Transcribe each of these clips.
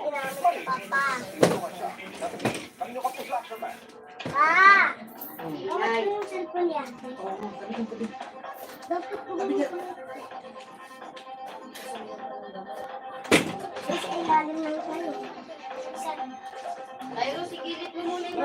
ginamit ni Papa. Ah! Bakit yung cellphone niya? Dapat ko ba yung ilalim lang tayo. Ayro, sigilit mo muna yung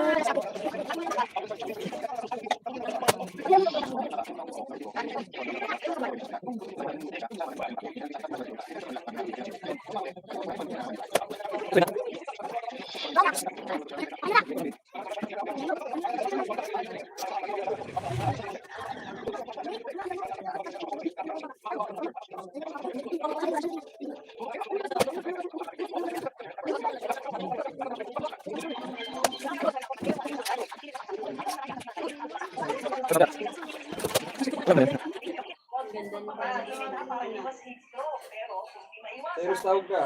Terus tahu ka?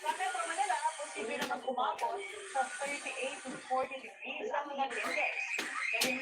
Sa Metro Manila, posible naman kumapos sa 38 to 40 degrees ang mga index. Ngayon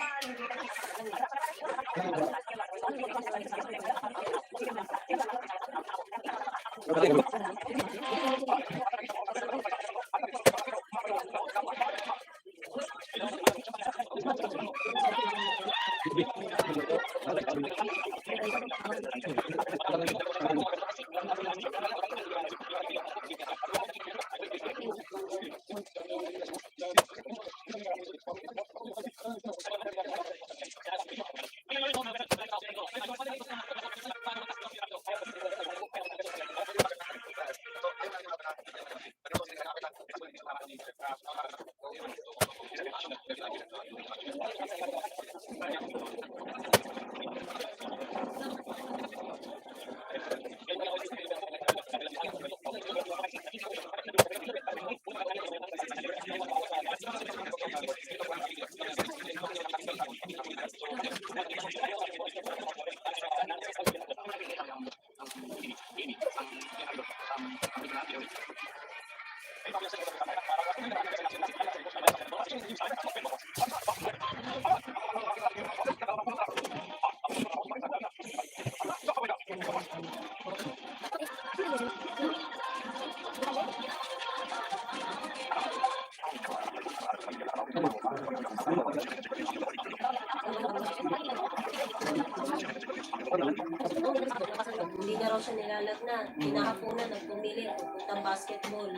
Hindi na raw siya nilalatna. Hinahapunan, nagpumili, pupuntang basketball.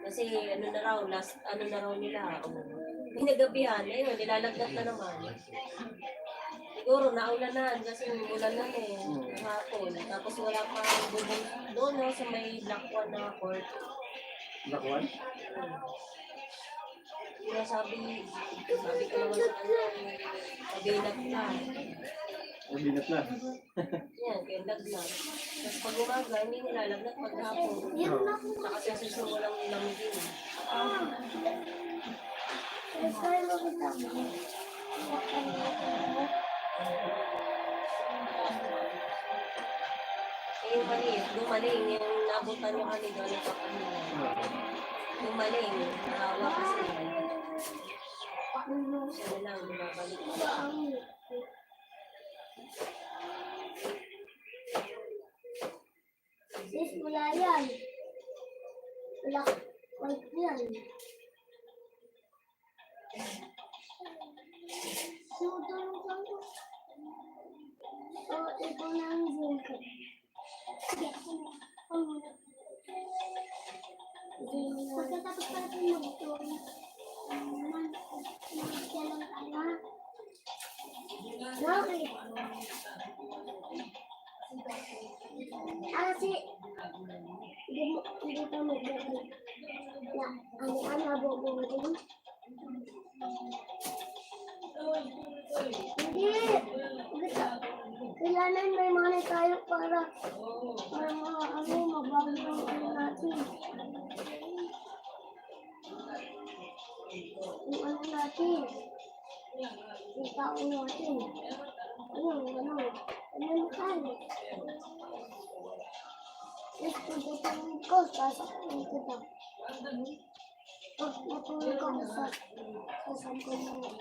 Kasi ano na raw, ano na raw nila. Hinagabihan, ayun, nilalagnat na naman. Siguro naulanan kasi ulan na hapon. Tapos wala pa bubong doon no, sa may Black One na court. Black One? Kaya sabi ko naman sa kanya, mabinat na. Mabinat na. Yan, kaya laglag. Tapos pag umaga, hindi nilalagnat pag hapon. Saka siya susunod walang lamigin. Yung maliit, dumaling, yung nabutan niya kami gano'n pa kanina. Dumaling, nahawa kasi. Siya na lang, bumabalik. Sis, wala yan. Wala. White yan. Sudong ko. Ito na ang zinko. Pagkatapos pa natin mag-ito. Magkailan tayo. Okay. Kasi hindi pa mag-ito. Ano bobo din? Hindi. Kailangan may money tayo para mabago ang natin. Yung ano natin. Yung tao natin. Ano tayo. Yes, pagkatapos ko, sasakyan kita. Pag natulog ako sasakyan mo.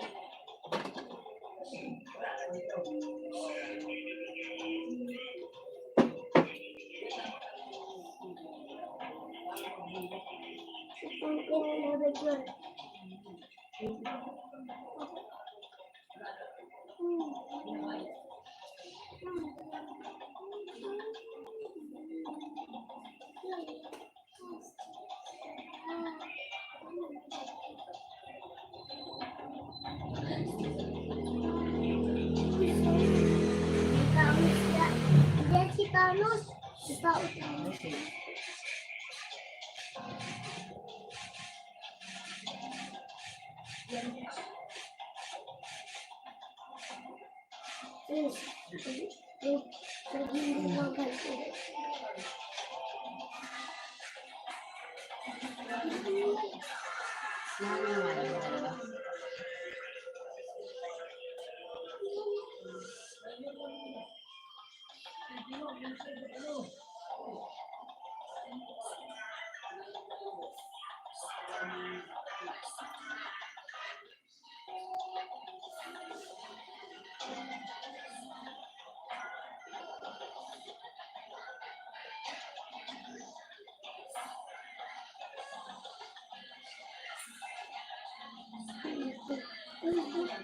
yun. Si Carlos. Si Carlos.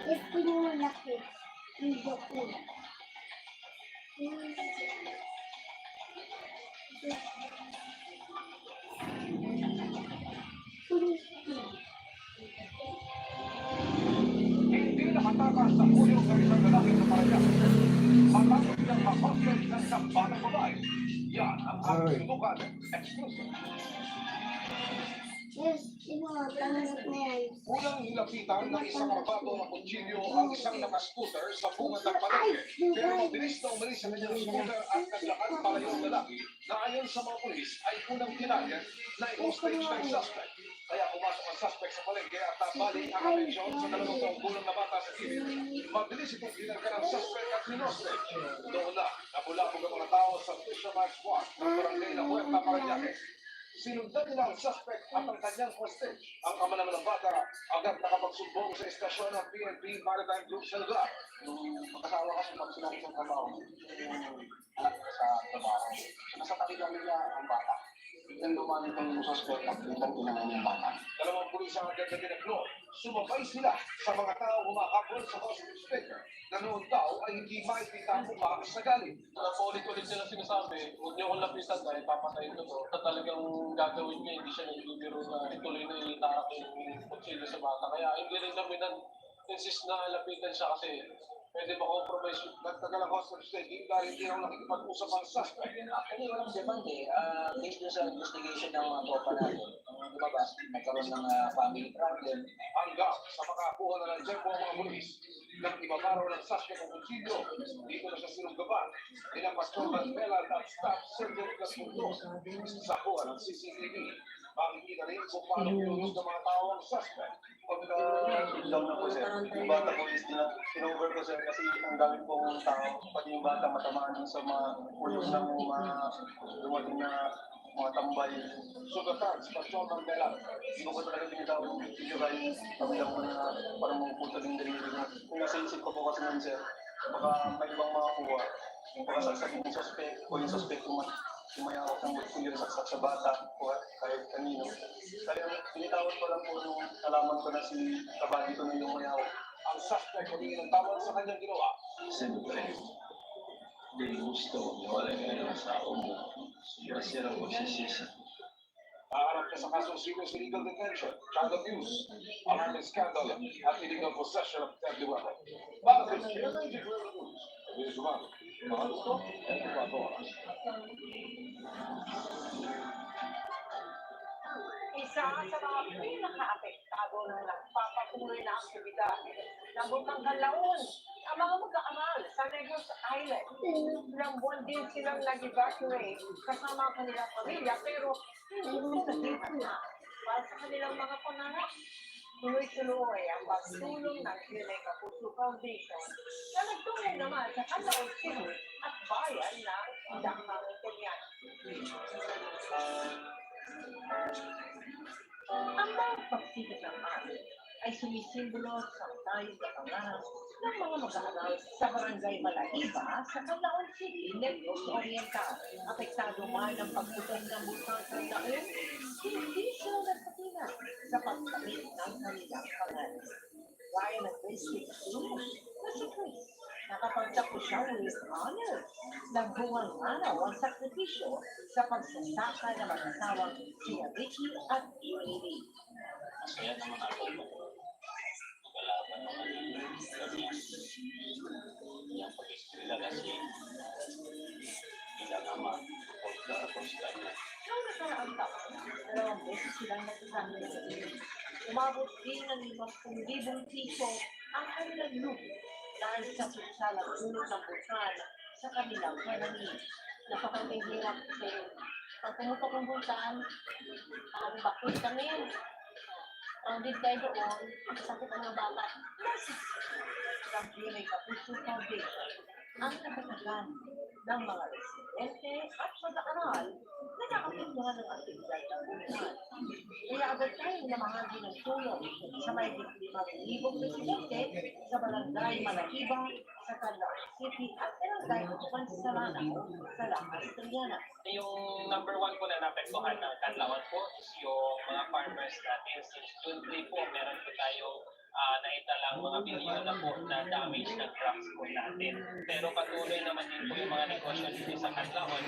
Ito yung malaki. Hindi ko. Hindi nakatakas sa puyo ng isang lalaki sa Parañaque. Matapos niyang ma-hostage ng isang batang babae. Yan ang aking subukan. Exclusive. Yes, tanggap na yan. Unang nilapitan ng isang mabato na kutsilyo ang isang nakascooter sa bungad ng palengke. Pero mabilis na umalis sa kanyang scooter at naglakad palayo ang lalaki na ayon sa mga pulis ay unang tinarget na i-hostage ng suspect. Kaya pumasok ang suspect sa palengke at nabali ang atensyon sa 2 taong gulang na bata sa gilid. Mabilis itong ginarka ng suspect at hinostage. Doon na, nabulabog ang mga tao sa Fisherman's Walk ng barangay na Huerta, Parañaque. Sinundan nila ang suspect at ang kanyang hostage. Ang ama naman ng bata agad nakapagsumbong sa estasyon ng PNP Maritime Group sa lugar. Nung mag-asawa kasi pag sinabi ng trabaho, yung anak ko sa trabaho, nasa tabi lang nila ang bata. Yung dumami itong suspect at kitang kinain yung bata. Dalawang pulis ang agad na dinaglo. Sumabay sila sa mga tao humakapon sa hostage taker na noon daw ay hindi maipita ang mukha sa galing. Paulit-ulit nila sinasabi, huwag niyo akong lapitan dahil papatayin ko to. At talagang gagawin niya, hindi siya nagbibiro na ituloy na itarak yung kutsilyo sa bata. Kaya hindi rin kami insist na lapitan siya kasi pwede ma-compromise yung Nagtagal ang hostage taking dahil hindi raw nakikipag-usap ang suspect. Actually, walang depende. Based dun sa investigation ng mga tropa natin, ang lumabas, nagkaroon ng family problem. Hanggang sa makakuha na ng tempo ang mga pulis. Nang ibabaraw ng suspect ang kutsilyo, dito na siya sinunggaban. Pinapasyon ng Bella at staff Sergeant Gaspunto. Sa kuha ng CCTV, makikita rin kung paano pinulog ng mga tao ang suspect. Lang na po sir. Yung bata po is tinover ko sir kasi ang dami pong tao, pati yung bata matamaan din sa mga ulos ng mga dumating na mga tambay. Sugatan sa pasyon ng Bella. Hindi ko po talaga pinitawag yung video kahit kami lang po na parang mga puto din delivery na. Kung nasa isip ko po kasi nun sir, baka may ibang makakuha. Yung pagkasaksak yung suspect o yung suspect tumayawak ng yung saksak sa bata o kahit kanino. Kaya pinitawag ko lang po nung alaman ko na si Kabadito na yung mayawak. Ang suspect humingi ng tawad sa kanyang ginawa. Siyempre, hindi gusto wala nga sa umo. Kasi lang ko sisisi. Haharap ka sa kasong serious illegal detention, child abuse, alarming scandal, at illegal possession of deadly weapon. Bakit? Luis Romano, mga gusto, 24 oras. Isa sa mga pinaka-apektado ng nagpapatuloy na aktibidad ng Butang Kanlaon, ang mga mag-aaral sa Negros Island. Ilang buwan din silang nag-evacuate kasama ang kanilang pamilya pero hindi sa na para sa kanilang mga pangarap. Tuloy-tuloy ang pagtulong ng Kilay Kapuso Foundation na nagtulong naman sa Canlaon City at bayan ng Dakang Kenyan. Ang mga pagsikat ng amin ay sumisimbolo sa tayo sa pangarap ng mga mag-aaral sa Barangay Malaiba sa Canlaon City, Negros Oriental. Apektado man ang pagputol ng butang Canlaon, hindi sila nagpatina sa pagkamit ng kanilang pangalan. Ryan at District Cruz na si Chris, nakapagtapos siya with honor. Nagbungang araw ang sakripisyo sa pagsasaka ng mag-asawang sina Ricky at Amy. Masaya naman ako. Magalaban naman yung kanyang pag-eskwela kasi bilang ama, tapos kanya. Noong nakaraang taon, 2 beses silang nagkasama sa inyo. Umabot din ng 50,000 piso ang kanilang lupo dahil sa susalang ulot ng butan sa kanilang panangin. Napakahirap kasi ang pumutok ng butan, ang bakit kami, ang din tayo doon, ang sakit ng mga bata. Ang Pinoy Kapuso Foundation ang nakatagan ng mga residente at mag-aaral na nakapagpuhan ng aktibidad ng buwan. Kaya agad tayo namahagi ng tulong sa may 5,000 residente sa Barangay Malaiba, sa Canlaon City at Barangay Mansalanaw sa Lakas Triana. Yung number 1 po na naapektuhan ng Canlaon po is yung mga farmers natin. Since June 3 po, meron po tayong naitalang mga bilyon na po na damage ng crops po natin. Pero patuloy naman din po yung mga negosyo dito sa Canlaon.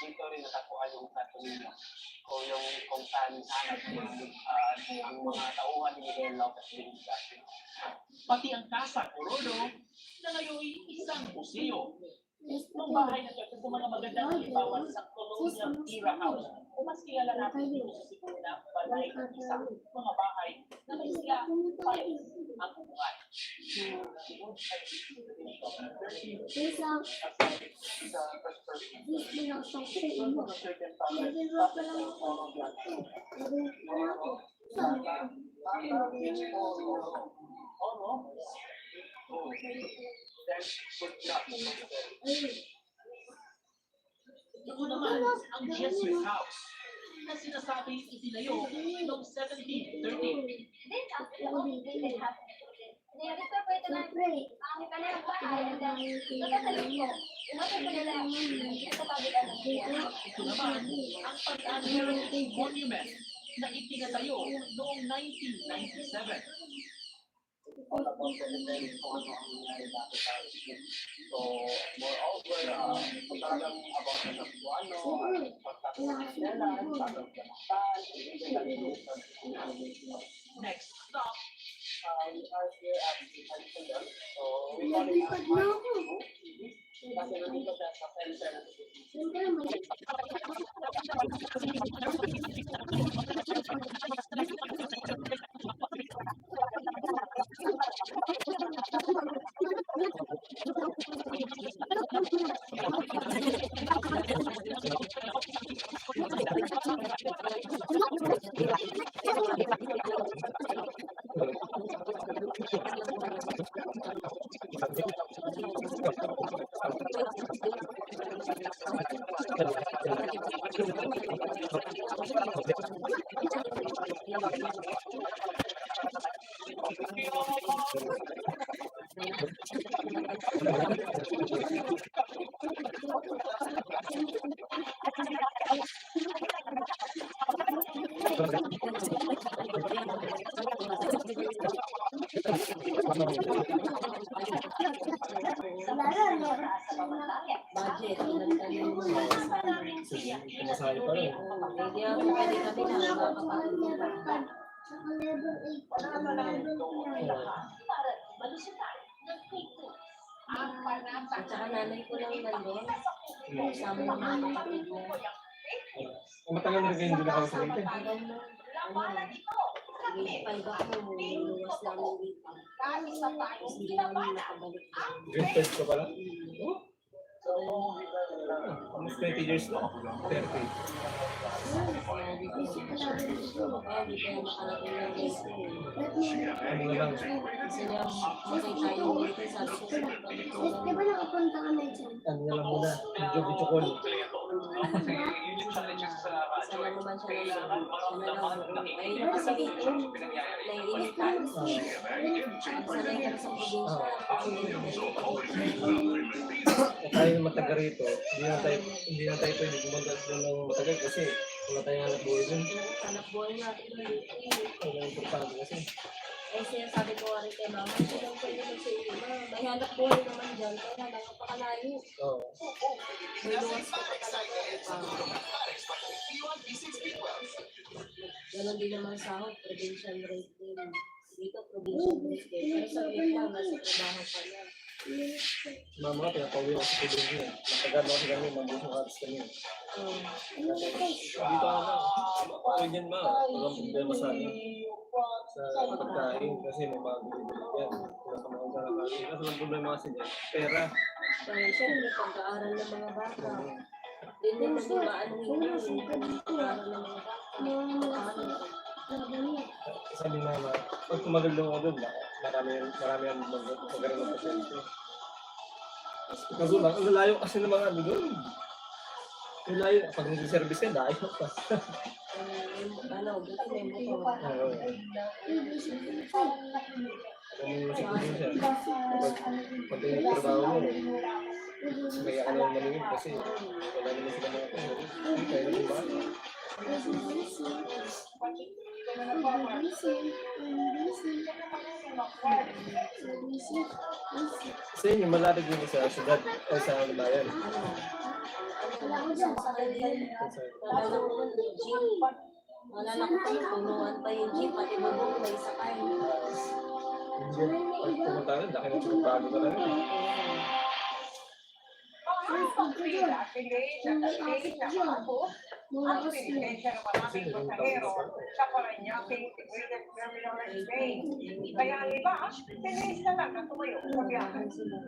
Dito rin natakuan yung katuloy o yung kung saan ang mga tauhan ni Miguel Lopez Benicio. Pati ang Casa Corodo na ngayon isang museo. Nung bahay na ito sa mga magandang halimbawa sa Colonial Era House o mas kilala natin dito sa Sikuna, balay ng isang mga bahay na may sila pares ang upuan. Ito naman ang Jesuit House na sinasabing itinayo noong 1730. Then after all, they have Nilito po ito ng ang kanilang bahay na nagkakalit po. Umatay ko nila sa kabilang ng siya. Ito naman ang Pag-Heritage Monument na itinatayo noong 1997. All about the events on so moreover talagang about sa Cebuano pagkakasyalan Next stop, we are here at the Center, so we call it kasi nandito siya sa center. Budget, nagtanong mo sa Kumasahe pa rin. hindi ako pwede kami na makakapagod pa. At saka nanay ko lang nandun. Kasama ng mga kapatid mo. Matagal na rin kayo hindi nakasalita. Tagal na. Grade 5 ako, luwas namin dito. Tapos hindi namin nakabalik. Grade 5 ka pala? Almost 20 years na. 30. Kaya dito yung nakarating ng grade 2. Ano na lang. Kasi nga, okay tayo dito, sabi ko sa kapatid ko Di ba nakapunta kami dyan? Ano na lang muna. Video call. Kasi yun yung challenges sa radyo. sana naman siya lang. Sana lang. Ayun na kasi dito, naiinitan. Sanay ka sa probinsya. Tayo matagal rito. Hindi na tayo pwede gumagal ng matagal kasi wala tayong hanap buhay dun. Anak buhay natin dito. Wala yung importante kasi. Eh, sinasabi ko nga rin kay mama, kung pwede mo sa iyo, may hanap buhay naman dyan, kaya napakalayo. Oo. May luwas ka pa talaga. Ganon din naman sahod, provincial rate din. Dito, provincial rate din. Pero sa Vietnam, nasa trabaho pa na. Mama ka, pinapauwi ako sa probinsya. Matagal na kasi kami, mabusong halos kami. Dito ka na. Ako dyan ma, walang problema sa akin. Sa pagkain kasi may mga bibili yan. Pinakamahal ka na kasi. Kasi walang problema kasi dyan. Pera. Kaya siya, may pag-aaral ng mga bata. Din din naging maano hindi, pag-aaral ng mga bata. Sabi nga ma, pag tumagal lang ako doon, marami ang magagaling ng pasyente. Kaso lang, ang layo kasi ng mga ano doon. Ang layo, pag nag-service ka, layo pa. Ano, buti may motor. Oo. Kung nasa probinsya, pag yung trabaho mo, may ano yung maningin kasi wala naman sila mga pera. Hindi tayo naging bata. Sa inyo, malapit din sa syudad o sa bayan. Malala ko pa yung punuan pa yung jeep, pati bubong may sakay. Pag pumunta rin, laki ng bago ka rin. Ang pinitensya ng maraming pasahero sa Parañaque Integrated Terminal Exchange. Kaya ang iba, tinis na lang na tumayo sa biyahe.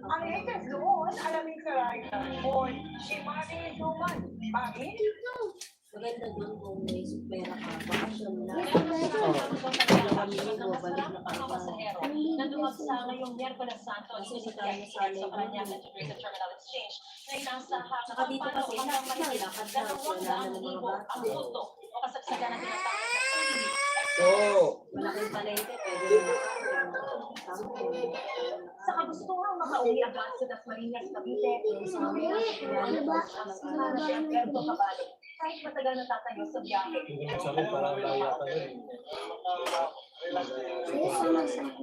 Ang latest doon, alaming sa rider board, si Manny Duman. Bakit? Maganda doon kung may pera ka, bakasyon na. Dalawang linggo, balik na ka. na dumagsa ngayong Miyerkules Santo Kasi sa sa tayo sa Parañaque Integrated Terminal Exchange na inasahan Saka dito kasi, hanggang Manila, lakad na, wala na ng mga 200,000 bata. ang buto o kasagsagan ng tinatawag na family. Oo! Malaking palengke, pwede na Sa kagustuhan makauwi agad sa Dasmariñas, Cavite, sa Puerto Cabales, kahit matagal natatayo sa biyahe. Hindi mo sabi, parang layo ka rin.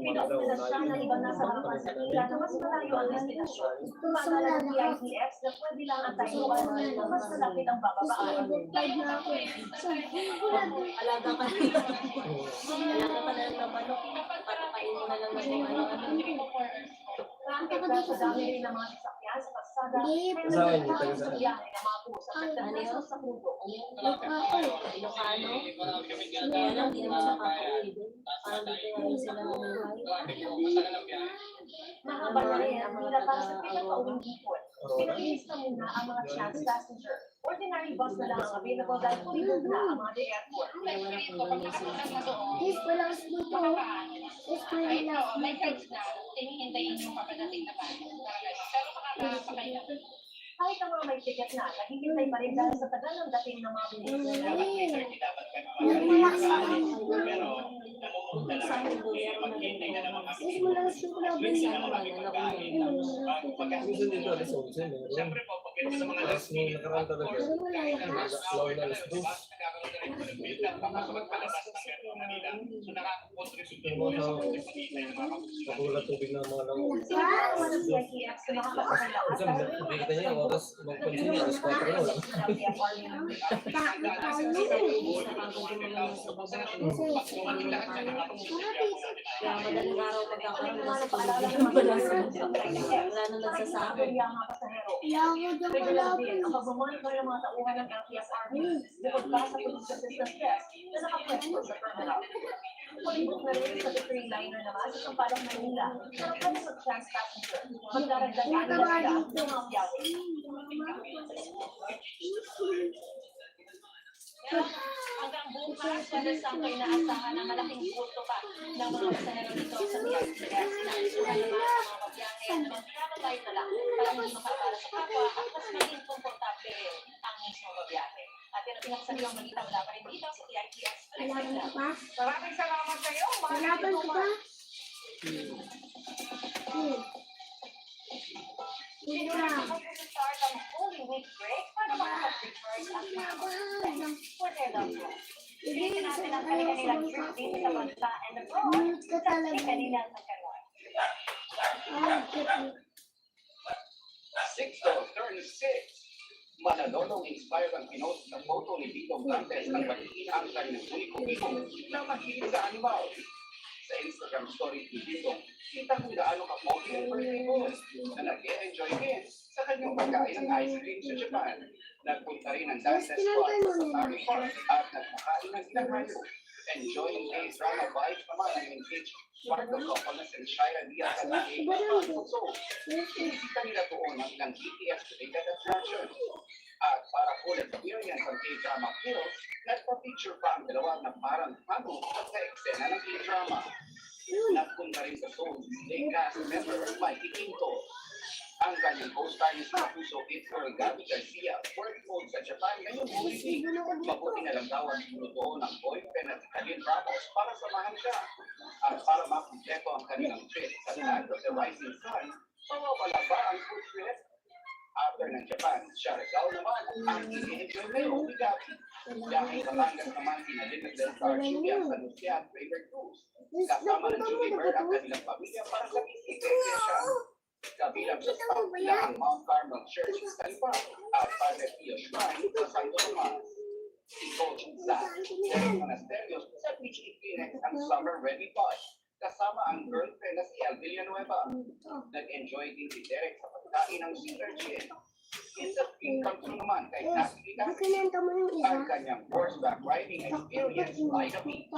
Pinagpinasya ng ibang nasa harapan sa ila na mas malayo ang destinasyon. Pagkala ng PITX na pwede lang ang tayuan na mas malapit ang bababaan. Alaga ka na. Alaga ka na ng manok. Patakain mo na lang ng mga Kahit sa dami rin ng mga sasakyan sa kalsada, Asawa niyo, taga sa saan? biyahe ng mga Bus at nagdadasal sa mundo. Ilocano. Kaya lang, hindi naman sa kakauwi doon. Parang dito yung sila namuhay. Mahaba na rin ang mga para sa pinakauwing hipon. Pinag-iis na muna ang mga chance passenger. Ordinary bus na lang ang available dahil fully booked na ang mga airport. Yes, walang school po. Yes, walang lang. May friends na, hinihintayin yung papadating na bahay. Pero makakapakayo. Kahit ang mga may ticket na, naghihintay pa rin dahil sa tagal ng dating ng mga bilis. Pero, namumunta lang maghintay na naman kami. Yes, walang school na Minsan naman yung pagkain. Minsan dito, alas 11, meron. Siyempre po, pag ito sa mga Tapos nung nakaraan talaga, slow na alas 2. Papasok palabas ng Metro Manila. So nakaka-contribute Yung po mga sa pagpapalita ng mga nakulat tubig na mga lang. Sinasawa ng CITX na makakapagalakas Minsan, hindi kita niya, oras, magpansin niya, alas 4 na lang. Kaya madaling araw magkakaroon na sa pagkakaroon. Wala nang nagsasabi. Regular din ang pag-monitor ng mga tauhan ng LTFRB bukod pa sa police assistance desk na nakapwesto sa terminal. Palibot na rin sa train liner naman sa Sampaloc, Manila para para sa trans passenger. Magdaragdagan na sila ng mga biyahe. hanggang bukas, Father Santo, inaasahan na malaking bulto pa ng mga pasahero dito sa BRTS. Inaisuhan naman ang mga pagbiyahe at magkakabay na lang para hindi makapara sa kapwa at mas maging komportable rin ang mismo pagbiyahe. At yun ang pinakasaliwang balita mula pa rin dito sa BRTS. Maraming salamat kayo. Walaban ko ba? Hindi na start ang Holy Week break para makapag-reverse at makapag-reverse for their loved ones. Tingnan natin ang kanilang trip dito sa bansa and abroad sa kanilang pagkaroon. 6 turns 6. Manalolong inspired ang pinost na photo ni Tito Dantes ng pag-iinangkay ng Kuliko na mahilig sa animal. Sa Instagram story ni Tito, kita kung gaano ka-pogi ang birthday boy na nag-enjoy din sa kanyang pagkain ng ice cream sa Japan. Nagpunta rin ang Dantes Squad sa Safari Park at nagpakain ng Inahayo. Enjoying a drama vibe naman ang engaged Marco Coconas and Shia Diaz at Puso. Inisita nila doon ang ilang BTS-related attractions. At para full experience ang K-drama heroes, nagpa-feature pa ang dalawa na parang ano sa eksena ng K-drama. Nagpunta rin sa Seoul, si cast member Mikey Quinto. Ang kanyang co-star ni sa Puso Girl Gabby Garcia, work mode sa Japan ngayong holiday. Mabuti na lang daw ang sinutuo ng boyfriend at Kalin Ramos para samahan siya. At para makumpleto ang kanilang trip sa Land of the Rising Sun, mawawala ba ang food trip? After ng Japan, Siargao naman ang i-enjoy ngayon ni Gabby. Dahil Batangas naman sinalinig del Star Julia sa Lucia at River Cruise. Kasama ng Julie Bird ang kanilang pamilya para sa Iglesia siya. Kabilang sa staff nila ang Mount Carmel Church sa Lipa at Padre Pio Shrine sa Santo Tomas. Si Coach Zach, Derek Monasterios sa PG Phoenix ang Summer Ready Bus. Kasama ang girlfriend na si El Villanueva. Nag-enjoy din si Derek sa pagkain ng Caesar Gin. Isa income to naman kay Natalie Gassi. Ang kanyang horseback riding experience by the beach.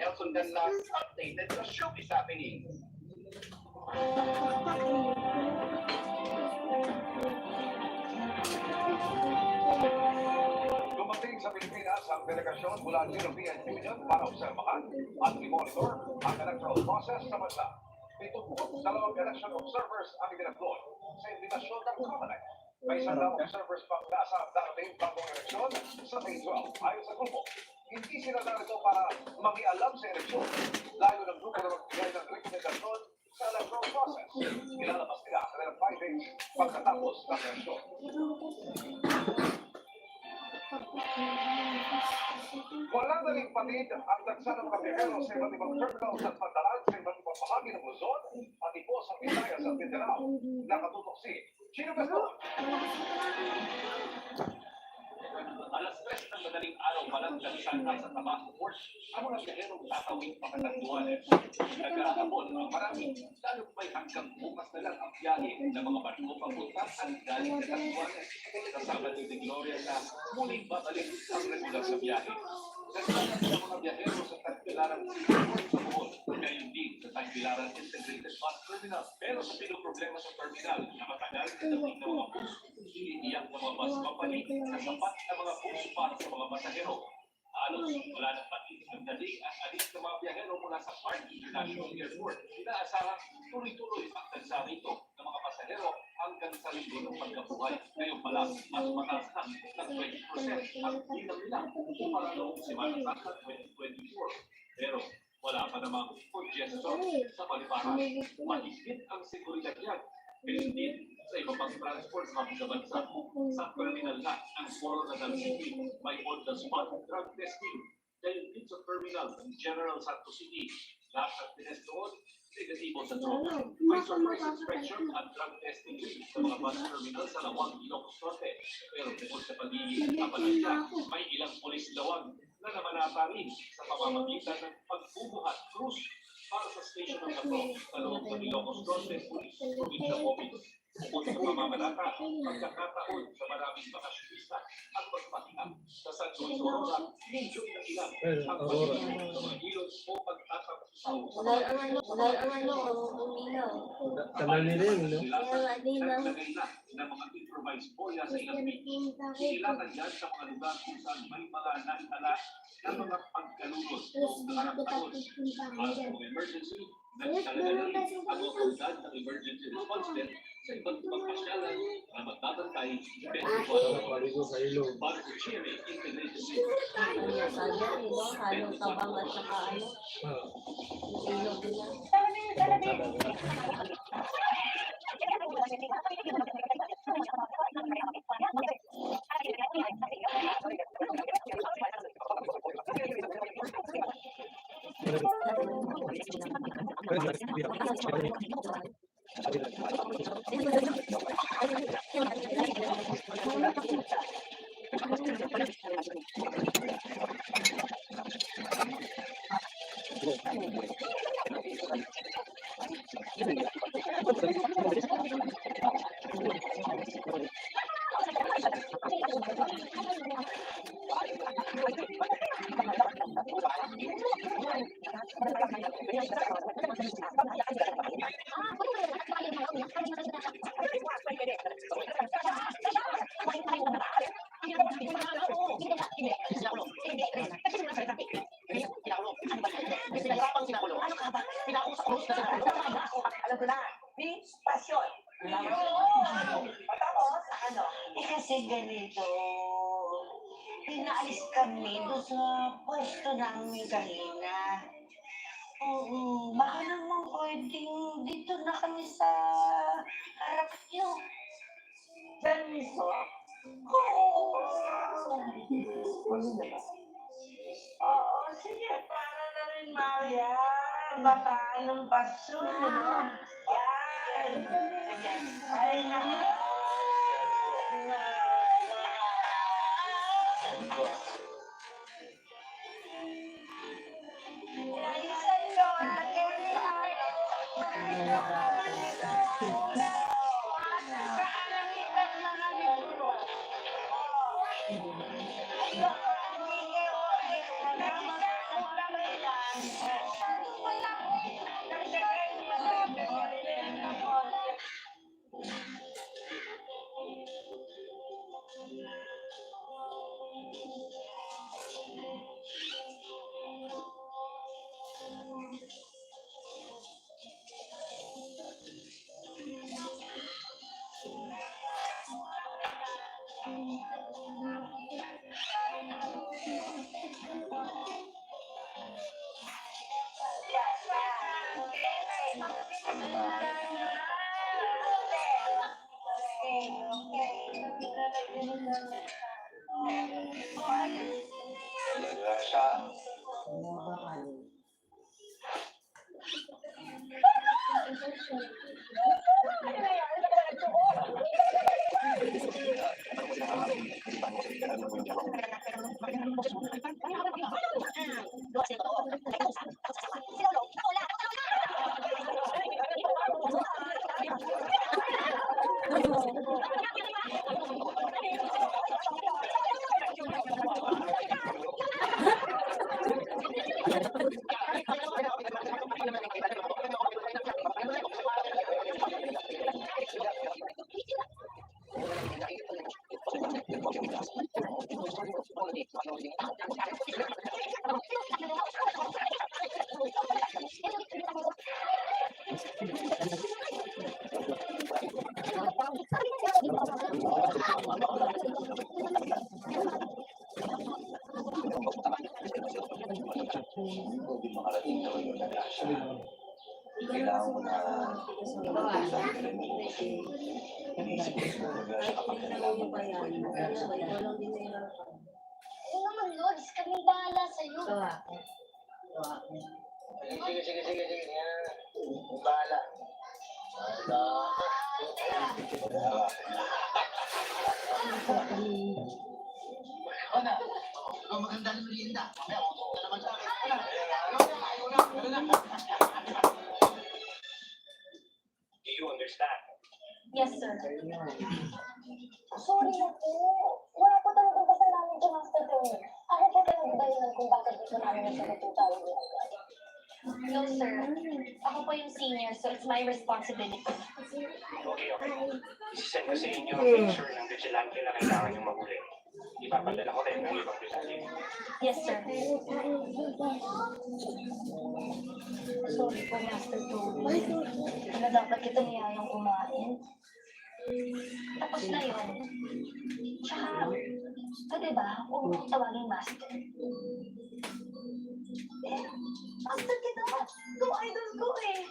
Nelson Danlas updated sa showbiz happenings. Dumating sa Pilipinas ang delegasyon mula European Union para obserbahan at i-monitor ang electoral process sa bansa. 72 election observers ang idinagloy sa invitasyon ng Comelec. May isang observers pang nasa darating bagong eleksyon sa May 12 ayon sa grupo. Hindi sila narito para makialam sa eleksyon. Layo ng grupo na magbigay ng rekomendasyon sa electoral process. Ilalabas nila sa kanilang findings pagkatapos ng eleksyon. Walang naling patid ang dagsa ng pagkakero sa iba't ibang terminals at pandalan sa iba't ibang bahagi ng Luzon, pati po sa Visayas at Mindanao. Nakatutok si Chino Gaston. Alas 3 ng madaling araw pa lang sa Diyan sa Tabaco Port, ang mga biyaherong tatawid Pakatanduanes. Nagkakabon ang marami, lalo may hanggang bukas na lang ang biyahe ng mga barko papunta at galing sa Catanduanes. Kasama din ni Gloria na muling babalik ang regular na biyahe. Nagkakabon ang mga biyahero sa Tagbilaran Seaport sa Bohol, ngayon din sa Tagbilaran Integrated Bus Terminal. Pero sa problema sa terminal na matagal sa dating ng mga bus, iniiyak ng mga bus company na sapat na mga bus para sa mga pasahero. Halos wala nang pati ng daling at alis ng mga biyahero mula sa Clark International Airport. Inaasahang tuloy-tuloy ang dansa rito ng mga pasahero hanggang sa linggo ng pagkabuhay. Ngayon pala, mas mataas na ng 20% ang bilang nila kumpara noong Semana Santa 2024. Pero wala pa namang congestion sa paliparan. Mahigit ang seguridad yan. Ngayon din sa iba pang transport hub sa bansa. Sa terminal na ang Coronadal City, may on-the-spot drug testing. Ngayon din sa terminal ng General Santos City, lahat ng test doon, negatibo sa droga. May surprise inspection at drug testing sa mga bus terminal sa Lawag, Ilocos Norte. Pero bukod sa pagiging kapalasya, may ilang polis lawag na namanata rin sa pamamagitan ng pagbubuhat cruise para sa station ng Katro sa loob ng Ilocos Norte Police Provincial Office. Bukod sa pamamalata, pagkakataon sa maraming bakasyonista at magpahinga sa San Luis Aurora, medyo ilang ang pagiging sa mga ilog o pagtatapos sa Wala ang uminaw. Kanal nila yun, no? Kaya nga nila. naglagay na ng mga improvised boya sa ilang beach. Silatan dyan sa mga lugar kung saan may mga naitala na mga pagkalugod o nakarang taon. Para sa mga emergency, nagtalaga na rin ang otoridad ng emergency response desk sa iba't ibang pasyalan na magtatantay 24 hours. Para sa Cherry Integrated Ano sana, halong tabang at saka ano, ilog nila. Alam ko na, beach passion. Tapos, ano? Kasi ganito, pinaalis kami doon sa pwesto namin kanina. Baka naman pwedeng dito na kami sa harap nyo. Ganito. Oo, sige, para na rin Maria. Baka anong pasyon. Yan. Ay, Makarating naman yung nagasya. Kailangan ko na inisip ko sa nagasya kapag kailangan ko Ano naman, Lods? Kaming bahala sa'yo. Sige. Yan. Bahala. Ana, ang maganda ng merienda. Mamaya, utok ka naman sa akin. Do you understand? Yes, sir. Sorry na po. Wala po talagang kasalanan si Master Tony. Ako po talaga dahilan kung bakit gusto namin nasagot yung tawag niya. No, sir. Ako po yung senior, so it's my responsibility. Okay. Isisend ko sa inyo ang picture ng vigilante na kailangan yung mahuli. Ipapadala ko rin ng ibang vigilante. Yes, sir. Sorry po, Master Tony. Ano dapat kita niyayang kumain? Tapos na yun. Tsaka, pwede ba huwag mo tawagin Master? Master kita! Go idol ko eh!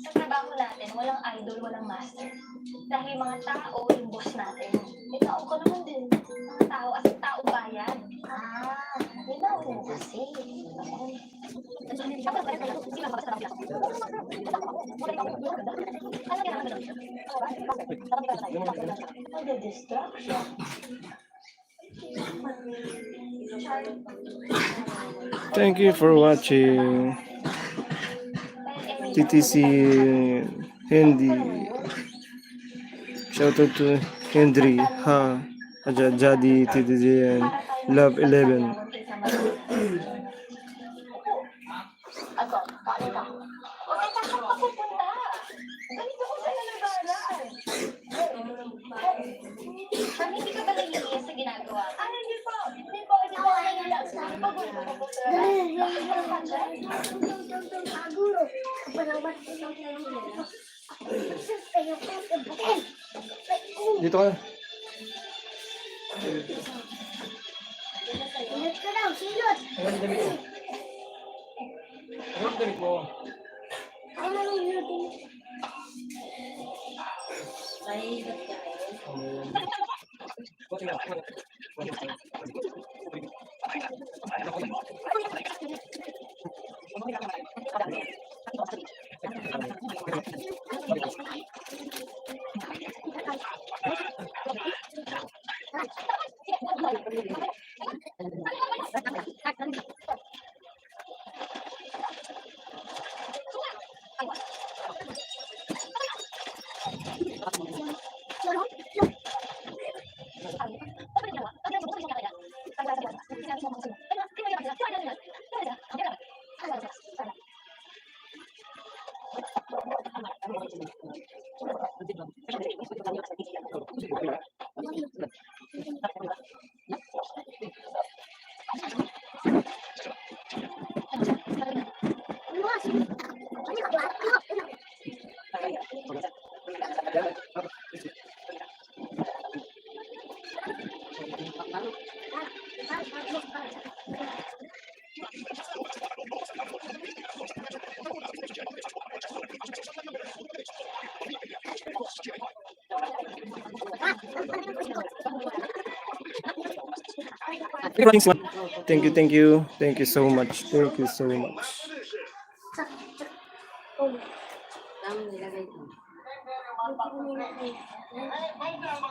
Sa trabaho natin, walang idol, walang master. Dahil mga tao yung boss natin. Eh, tao ka naman din. Mga tao as tao bayan. Binaw mo kasi. Distraction. Thank you for watching TTC Hindi. Shout out to Henry, Jadi, TTC, and Love 11. Ako, kain ka. Huwag ka takot papupunta. Ganito ko sa lalagaran. Ma'am, hindi ka ba nahihiya sa ginagawa? Hindi po. Hindi po nahihiya sa akin. Pagod ko po talaga. Bakit ka naman dyan? Aguro. Kapanawan ko lang nila. Dito ka. Silot ka daw, silot. Ang damit mo. Ang damit mo. Ano lang yun? Nahihirap ka Thank you. Thank you so much. Thank you so much. Tama nilagay ko. Ay, mga